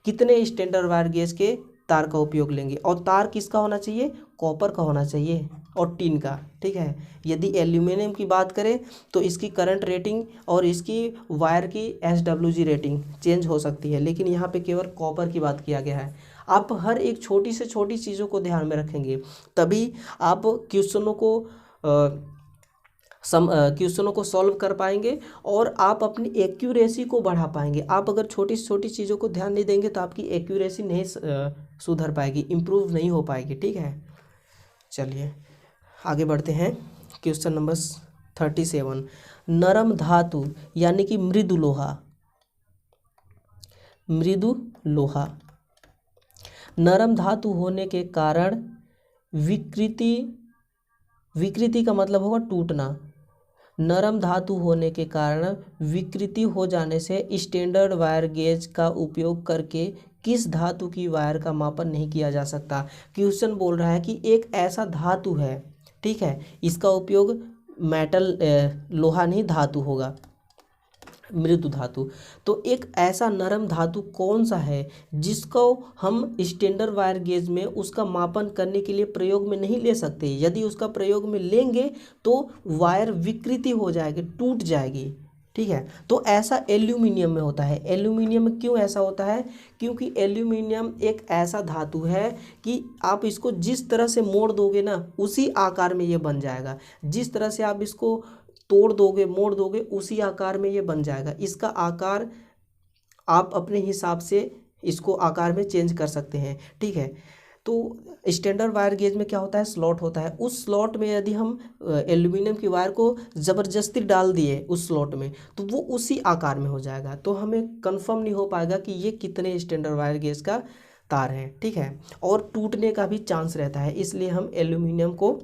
कितने स्टैंडर्ड वायर गेज के तार का उपयोग लेंगे, और तार किसका होना चाहिए, कॉपर का होना चाहिए और टिन का, ठीक है। यदि एल्यूमिनियम की बात करें तो इसकी करंट रेटिंग और इसकी वायर की SWG रेटिंग चेंज हो सकती है, लेकिन यहाँ पे केवल कॉपर की बात किया गया है। आप हर एक छोटी से छोटी चीज़ों को ध्यान में रखेंगे तभी आप क्वेश्चनों को सॉल्व कर पाएंगे और आप अपनी एक्यूरेसी को बढ़ा पाएंगे। आप अगर छोटी से छोटी चीज़ों को ध्यान नहीं देंगे तो आपकी एक्यूरेसी नहीं सुधर पाएगी, इम्प्रूव नहीं हो पाएगी, ठीक है। चलिए आगे बढ़ते हैं। क्वेश्चन नंबर 37, नरम धातु यानी कि मृदु लोहा नरम धातु होने के कारण विकृति का मतलब होगा टूटना। नरम धातु होने के कारण विकृति हो जाने से स्टैंडर्ड वायर गेज का उपयोग करके किस धातु की वायर का मापन नहीं किया जा सकता। क्वेश्चन बोल रहा है कि एक ऐसा धातु है, ठीक है, इसका उपयोग मेटल लोहा नहीं धातु होगा, मृदु धातु। तो एक ऐसा नरम धातु कौन सा है जिसको हम स्टैंडर्ड वायर गेज में उसका मापन करने के लिए प्रयोग में नहीं ले सकते। यदि उसका प्रयोग में लेंगे तो वायर विकृति हो जाएगी, टूट जाएगी, ठीक है। तो ऐसा एल्यूमिनियम में होता है। एल्यूमिनियम में क्यों ऐसा होता है, क्योंकि एल्यूमिनियम एक ऐसा धातु है कि आप इसको जिस तरह से मोड़ दोगे ना उसी आकार में ये बन जाएगा, जिस तरह से आप इसको तोड़ दोगे मोड़ दोगे उसी आकार में ये बन जाएगा। इसका आकार आप अपने हिसाब से इसको आकार में चेंज कर सकते हैं, ठीक है। तो स्टैंडर्ड वायर गेज में क्या होता है, स्लॉट होता है। उस स्लॉट में यदि हम एल्यूमिनियम की वायर को ज़बरदस्ती डाल दिए उस स्लॉट में तो वो उसी आकार में हो जाएगा, तो हमें कंफर्म नहीं हो पाएगा कि ये कितने स्टैंडर्ड वायर गेज का तार है, ठीक है। और टूटने का भी चांस रहता है, इसलिए हम एल्यूमिनियम को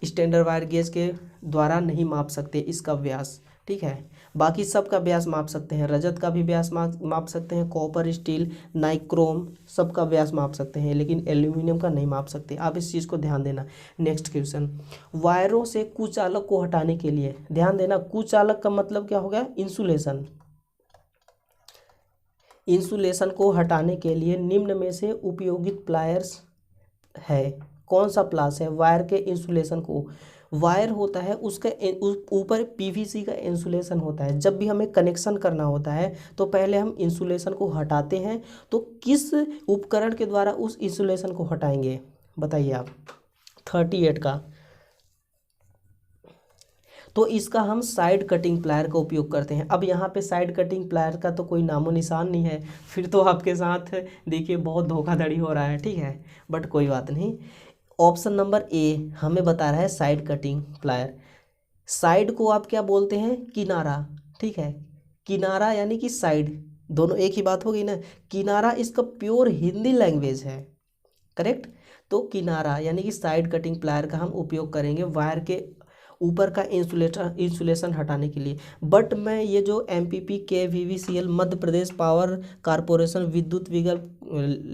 स्टैंडर्ड वायर गेज के द्वारा नहीं माप सकते इसका व्यास, ठीक है। बाकी सब का व्यास माप सकते हैं, रजत का भी व्यास माप सकते हैं, कॉपर, स्टील, नाइक्रोम सब का व्यास माप सकते हैं, लेकिन एल्यूमिनियम का नहीं माप सकते। आप इस चीज़ को ध्यान देना। नेक्स्ट क्वेश्चन, वायरों से कुचालक को हटाने के लिए, ध्यान देना, कुचालक का मतलब क्या हो गया, इंसुलेशन। इंसुलेशन को हटाने के लिए निम्न में से उपयोगित प्लायर्स है, कौन सा प्लास है वायर के इंसुलेशन को। वायर होता है उसका ऊपर PVC का इंसुलेशन होता है। जब भी हमें कनेक्शन करना होता है तो पहले हम इंसुलेशन को हटाते हैं, तो किस उपकरण के द्वारा उस इंसुलेशन को हटाएंगे बताइए आप। 38 का, तो इसका हम साइड कटिंग प्लायर का उपयोग करते हैं। अब यहाँ पे साइड कटिंग प्लायर का तो कोई नामो निशान नहीं है, फिर तो आपके साथ देखिए बहुत धोखाधड़ी हो रहा है, ठीक है, बट कोई बात नहीं। ऑप्शन नंबर ए हमें बता रहा है साइड कटिंग प्लायर। साइड को आप क्या बोलते हैं, किनारा, ठीक है। किनारा यानी कि साइड, दोनों एक ही बात हो गई ना। किनारा इसका प्योर हिंदी लैंग्वेज है, करेक्ट। तो किनारा यानी कि साइड कटिंग प्लायर का हम उपयोग करेंगे वायर के ऊपर का इंसुलेशन हटाने के लिए। बट मैं ये जो MPP KVVCL Madhya Pradesh power corporation विद्युत विकल्प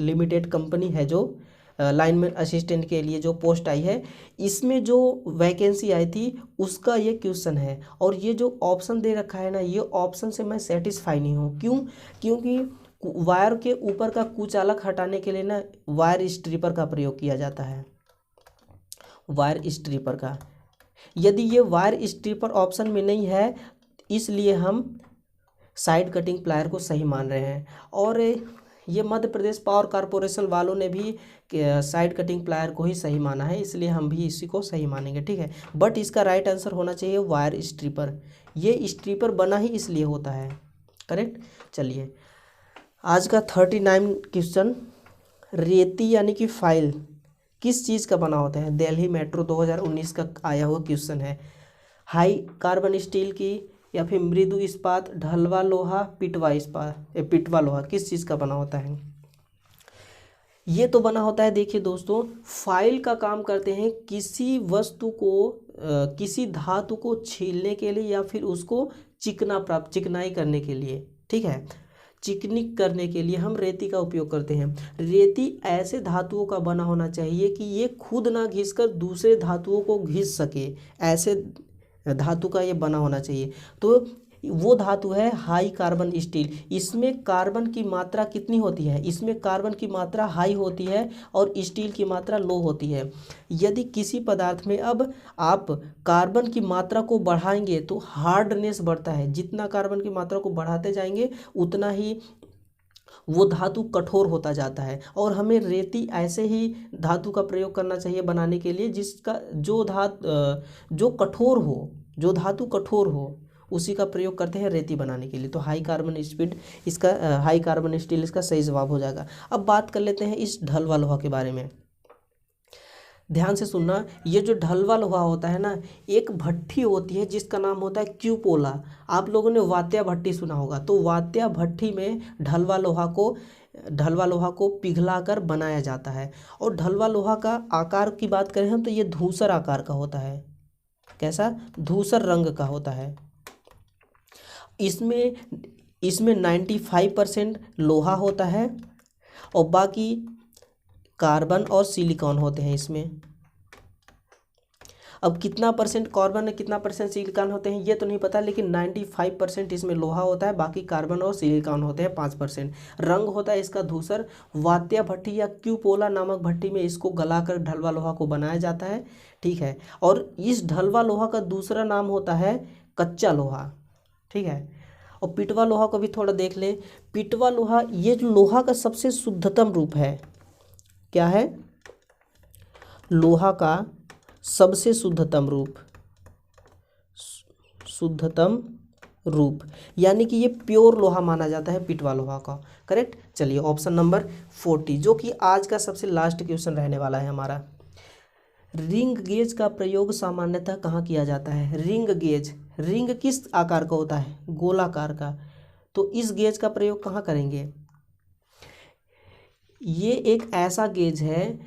लिमिटेड कंपनी है जो लाइनमैन असिस्टेंट के लिए जो पोस्ट आई है, इसमें जो वैकेंसी आई थी उसका ये क्वेश्चन है। और ये जो ऑप्शन दे रखा है ना, ये ऑप्शन से मैं सेटिस्फाई नहीं हूँ। क्यों, क्योंकि वायर के ऊपर का कुचालक हटाने के लिए ना वायर स्ट्रिपर का प्रयोग किया जाता है, वायर स्ट्रिपर का। यदि ये वायर स्ट्रिपर ऑप्शन में नहीं है इसलिए हम साइड कटिंग प्लायर को सही मान रहे हैं। और ये मध्य प्रदेश पावर कारपोरेशन वालों ने भी साइड कटिंग प्लायर को ही सही माना है, इसलिए हम भी इसी को सही मानेंगे, ठीक है। बट इसका राइट आंसर होना चाहिए वायर स्ट्रिपर। ये स्ट्रिपर बना ही इसलिए होता है, करेक्ट। चलिए आज का 39 क्वेश्चन, रेती यानी कि फाइल किस चीज़ का बना होता है। दिल्ली मेट्रो 2019 का आया हुआ क्वेश्चन है। हाई कार्बन स्टील की या फिर मृदु इस्पात, ढलवा लोहा, पिटवा लोहा किस चीज़ का बना होता है। ये तो बना होता है, देखिए दोस्तों, फाइल का काम करते हैं किसी वस्तु को किसी धातु को छीलने के लिए या फिर उसको चिकनाई करने के लिए, ठीक है। चिकनी करने के लिए हम रेती का उपयोग करते हैं। रेती ऐसे धातुओं का बना होना चाहिए कि ये खुद ना घिसकर दूसरे धातुओं को घिस सके, ऐसे धातु का ये बना होना चाहिए। तो वो धातु है हाई कार्बन स्टील। इसमें कार्बन की मात्रा कितनी होती है? इसमें कार्बन की मात्रा हाई होती है और स्टील की मात्रा लो होती है। यदि किसी पदार्थ में अब आप कार्बन की मात्रा को बढ़ाएंगे तो हार्डनेस बढ़ता है। जितना कार्बन की मात्रा को बढ़ाते जाएंगे उतना ही वो धातु कठोर होता जाता है। और हमें रेती ऐसे ही धातु का प्रयोग करना चाहिए बनाने के लिए जिसका जो कठोर हो, जो धातु कठोर हो, उसी का प्रयोग करते हैं रेती बनाने के लिए। तो हाई कार्बन स्पीड इसका हाई कार्बन स्टील इसका सही जवाब हो जाएगा। अब बात कर लेते हैं इस ढलवा लोहा के बारे में। ध्यान से सुनना, ये जो ढलवा लोहा होता है ना, एक भट्ठी होती है जिसका नाम होता है क्यूपोला। आप लोगों ने वात्या भट्ठी सुना होगा, तो वात्या भट्ठी में ढलवा लोहा को पिघलाकर बनाया जाता है। और ढलवा लोहा का आकार की बात करें हम तो ये धूसर आकार का होता है। कैसा? धूसर रंग का होता है। इसमें 95% लोहा होता है और बाकी कार्बन और सिलिकॉन होते हैं इसमें। अब कितना परसेंट कार्बन है, कितना परसेंट सिलिकॉन होते हैं ये तो नहीं पता, लेकिन 95% इसमें लोहा होता है, बाकी कार्बन और सिलिकॉन होते हैं 5%। रंग होता है इसका धूसर। वात्या भट्ठी या क्यूपोला नामक भट्ठी में इसको गलाकर ढलवा लोहा को बनाया जाता है। ठीक है। और इस ढलवा लोहा का दूसरा नाम होता है कच्चा लोहा। ठीक है। और पिटवा लोहा को भी थोड़ा देख ले। पिटवा लोहा ये जो लोहा का सबसे शुद्धतम रूप है। क्या है? लोहा का सबसे शुद्धतम रूप, यानी कि ये प्योर लोहा माना जाता है पिटवा लोहा का। करेक्ट। चलिए ऑप्शन नंबर 40 जो कि आज का सबसे लास्ट क्वेश्चन रहने वाला है हमारा। रिंग गेज का प्रयोग सामान्यतः कहाँ किया जाता है? रिंग गेज, रिंग किस आकार का होता है? गोलाकार का। तो इस गेज का प्रयोग कहाँ करेंगे? ये एक ऐसा गेज है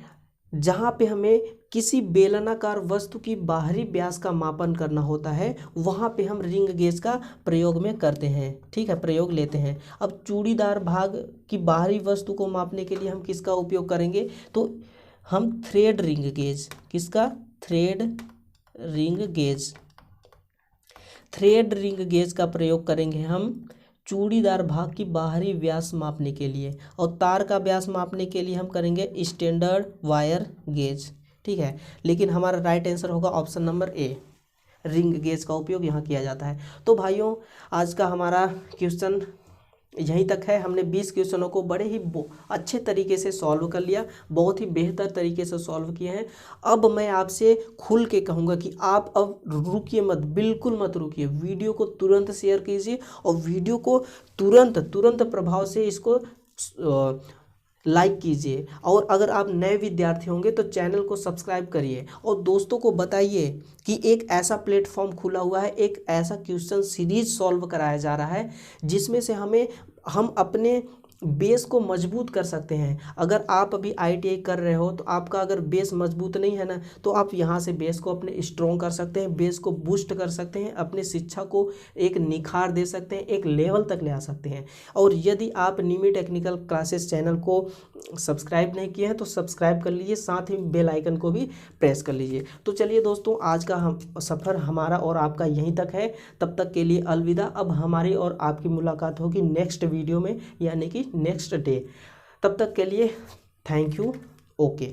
जहाँ पे हमें किसी बेलनाकार वस्तु की बाहरी व्यास का मापन करना होता है, वहाँ पे हम रिंग गेज का प्रयोग में करते हैं। ठीक है, प्रयोग लेते हैं। अब चूड़ीदार भाग की बाहरी वस्तु को मापने के लिए हम किसका उपयोग करेंगे? तो हम थ्रेड रिंग गेज, किसका? थ्रेड रिंग गेज का प्रयोग करेंगे हम चूड़ीदार भाग की बाहरी व्यास मापने के लिए। और तार का व्यास मापने के लिए हम करेंगे स्टैंडर्ड वायर गेज। ठीक है, लेकिन हमारा राइट आंसर होगा option number A, ring gauge का उपयोग यहाँ किया जाता है। तो भाइयों आज का हमारा क्वेश्चन यहीं तक है। हमने 20 क्वेश्चनों को बड़े ही अच्छे तरीके से सॉल्व कर लिया, बहुत ही बेहतर तरीके से सॉल्व किए हैं। अब मैं आपसे खुल के कहूँगा कि आप अब रुकिए मत, बिल्कुल मत रुकिए। वीडियो को तुरंत शेयर कीजिए और वीडियो को तुरंत प्रभाव से इसको लाइक कीजिए। और अगर आप नए विद्यार्थी होंगे तो चैनल को सब्सक्राइब करिए और दोस्तों को बताइए कि एक ऐसा प्लेटफॉर्म खुला हुआ है, एक ऐसा क्वेश्चन सीरीज सॉल्व कराया जा रहा है जिसमें से हम अपने बेस को मजबूत कर सकते हैं। अगर आप अभी ITI कर रहे हो तो आपका अगर बेस मजबूत नहीं है ना, तो आप यहाँ से बेस को अपने स्ट्रॉन्ग कर सकते हैं, बेस को बूस्ट कर सकते हैं, अपने शिक्षा को एक निखार दे सकते हैं, एक लेवल तक ले आ सकते हैं। और यदि आप निमी टेक्निकल क्लासेस चैनल को सब्सक्राइब नहीं किए हैं तो सब्सक्राइब कर लीजिए, साथ ही बेल आइकन को भी प्रेस कर लीजिए। तो चलिए दोस्तों, आज का सफ़र हमारा और आपका यहीं तक है। तब तक के लिए अलविदा। अब हमारी और आपकी मुलाकात होगी नेक्स्ट वीडियो में, यानी कि नेक्स्ट डे। तब तक के लिए थैंक यू। ओके।